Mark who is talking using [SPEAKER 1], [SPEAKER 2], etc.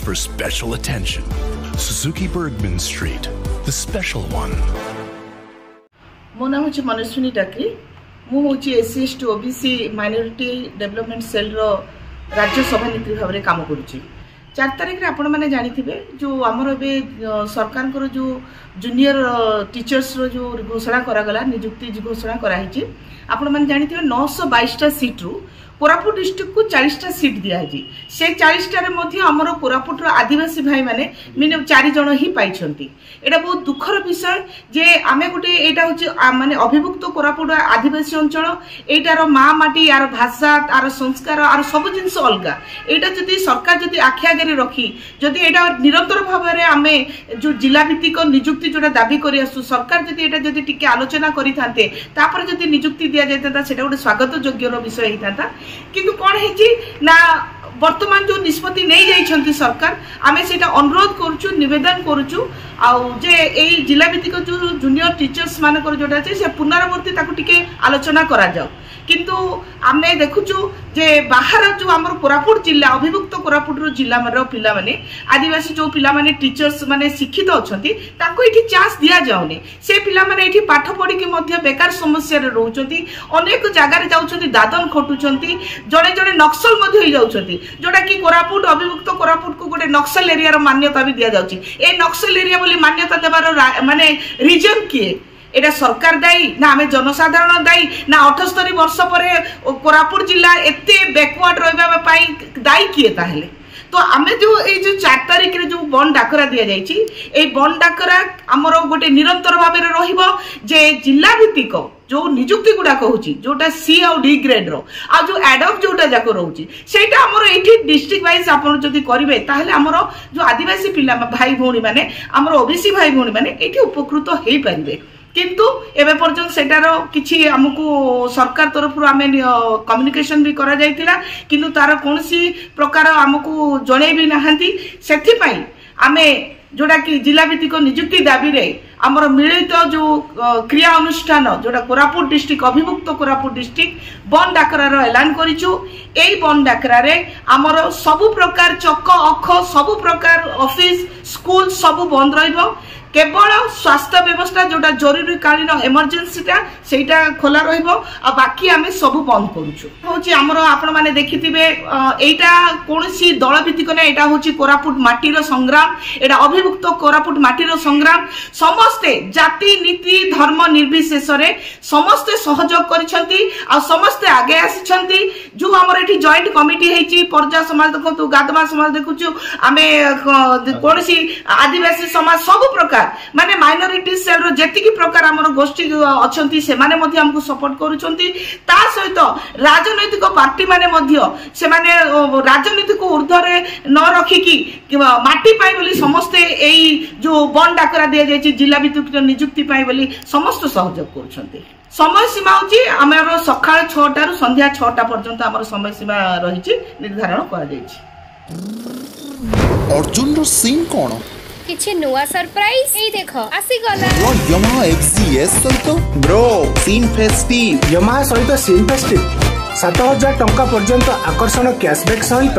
[SPEAKER 1] for special attention. Suzuki Bergman Street, the special one.
[SPEAKER 2] मो नाम हूँ मनस्विनी टाकरी। मुझे SC/ST OBC minority development cell रो राज्य सभानेत्री भाव में काम करुच्ची। 4 तारीख रे आपण माने जानिथिबे जो हमर एबे सरकार को जो जूनियर टीचर्स रो जो घोषणा करा गला नियुक्ति घोषणा करा हिची। आपण माने जानिथिबे 922 टा सीट रु कोरापुट डिस्ट्रिक्ट को 40 टा सीट दिया है। से 40 टा रे मध्य हमर कोरापुट रो आदिवासी भाई माने मिनिमम 4 जण ही पाइछंती। एटा बहुत दुखर विषय जे आमे गोटे एटा होची माने अभिभुक्त कोरापुट आदिवासी अंचल एटार माँ माटी यार भाषा तार संस्कार आर सब जिनस अलगा। एटा जदि सरकार जदि आखि आगे रखी जदि एटा निरंतर भाव में आमे जो जिला भित्तिक नियुक्ति जोटा दाबी करि आसु सरकार जदि एटा जदि टिके आलोचना करि थांते तापर जदि नियुक्ति दिया जायता सेटा गोटे स्वागत योग्य विषय ही था। किंतु कौन है ना वर्तमान जो निष्पत्ति नहीं जाइछंती सरकार आमे सेटा अनुरोध करूछु निवेदन करूछु आउ जे एई जिला भित्तिक जो जूनियर टीचर्स मानकर जोटा छै से पुनरावृत्ति ताकू टिके आलोचना करा जाऊ। किंतु आमे देखुछु जे बाहर जो हमर कोरापुट जिला अभिभुक्त कोरापुट रो जिला रो पिला माने आदिवासी जो पिला माने टीचर्स माने शिक्षित अछंती ताको एठी चांस दिया जाउनी। से पिला माने एठी पाठ पढी के मध्य बेकार समस्या रे रहउछंती अनेक जगह रे जाउछंती दादन खटुछंती जणे जणे नक्सल मध्य होई जाउछंती जोटा कि कोरापुट अभिभुक्त कोरापुट को गोटे नक्सल एरिया रो मान्यता भी दिया जाउची। ए नक्सल एरिया बोली मान्यता देबार माने रीजन किए एटा सरकार दायी ना आमे जनसाधारण दायी ना 78 वर्ष पर कोरापुट जिला एते बैकवर्ड रहबा पाई दायी किए ताहेले। तो आमे जो ए जो 4 तारीख रे जो बन डाकरा दिया जायछि ए बन डाकरा हमरो गोटे निरंतर भाव में रहिबो जे जिला भित्तिक जो नियुक्ति गुडा कहूची जोटा C और D ग्रेड रो आ जो एडॉक जोटा जाको रहउची सेटा हमरो एठी डिस्ट्रिक्ट वाइज आपण जदी करिवे ताहले हमरो जो आदिवासी पिला भाई भौणी माने हमरो OBC भाई भौणी माने एठी उपकृत हेई परिबे। किंतु एबे पर्यंत सेटार किछि हमकु सरकार तरफ रु आमे कम्युनिकेशन भी करा जायतिला किंतु तार कोनसी प्रकार हमकु जणे भी नाहंती। सेथि पई आमे जोड़ा कि जिला भित्तिक नियुक्ति दाबी रे हमर मिलित जो क्रिया अनुष्ठान जोड़ा कोरापुट डिस्ट्रिक्ट अभिभुक्त कोरापुट डिस्ट्रिक्ट बन डाकरार ऐलान करिछु। एई बन डाकरा रे हमर सब प्रकार चक अख सब प्रकार ऑफिस स्कूल सब बंद रहिबो केवल स्वास्थ्य व्यवस्था जोटा जरूरी कालीन इमरजेंसीटा सेटा खोला रहिबो आ बाकी आमे सब बंद करूछु। होची हमरो आपण माने देखिथिबे एटा कोनसी दल भित्तिक नै एटा होची कोरापुट माटीर संग्राम एटा अभिभुक्त कोरापुट माटीर संग्राम समस्ते जाति नीति धर्म निर्विशेष रे समस्ते सहयोग करिसंती आ समस्ते आगे आसिसंती। जो हमर एठी जॉइंट कमिटी हेची परजा समाज देखु गादमा समाज देखुछु आमे कोनसी आदिवासी समाज सब प्रकार माने माइनॉरिटी सेल रो जेतिकी प्रकार हमर गोष्ठी अछंती से माने मध्ये हमकु सपोर्ट करूछंती। ता सहित राजनैतिक पार्टी माने मध्ये से माने राजनीति को ऊर्ध्वरे न रखी की माटी पाई बोली समस्त एई जो बन डाकरा दिया जायछि जिला भित्तिक नियुक्ति पाई बोली समस्त सहयोग करूछंती। समय सीमा होची हमर सकाळ 6 टा रु संध्या 6 टा पर्यंत हमर समय सीमा रहिछि निर्धारण करा जायछि।
[SPEAKER 3] अर्जुन रो सीन कोन
[SPEAKER 4] किछि नुवा सरप्राइज एई देखो आसी गला
[SPEAKER 3] वो Yamaha XZS सहित ब्रो सीन फेस्टिव
[SPEAKER 5] Yamaha सहित सीन फेस्टिव 7000 टंका पर्यंत आकर्षण कैशबैक सहित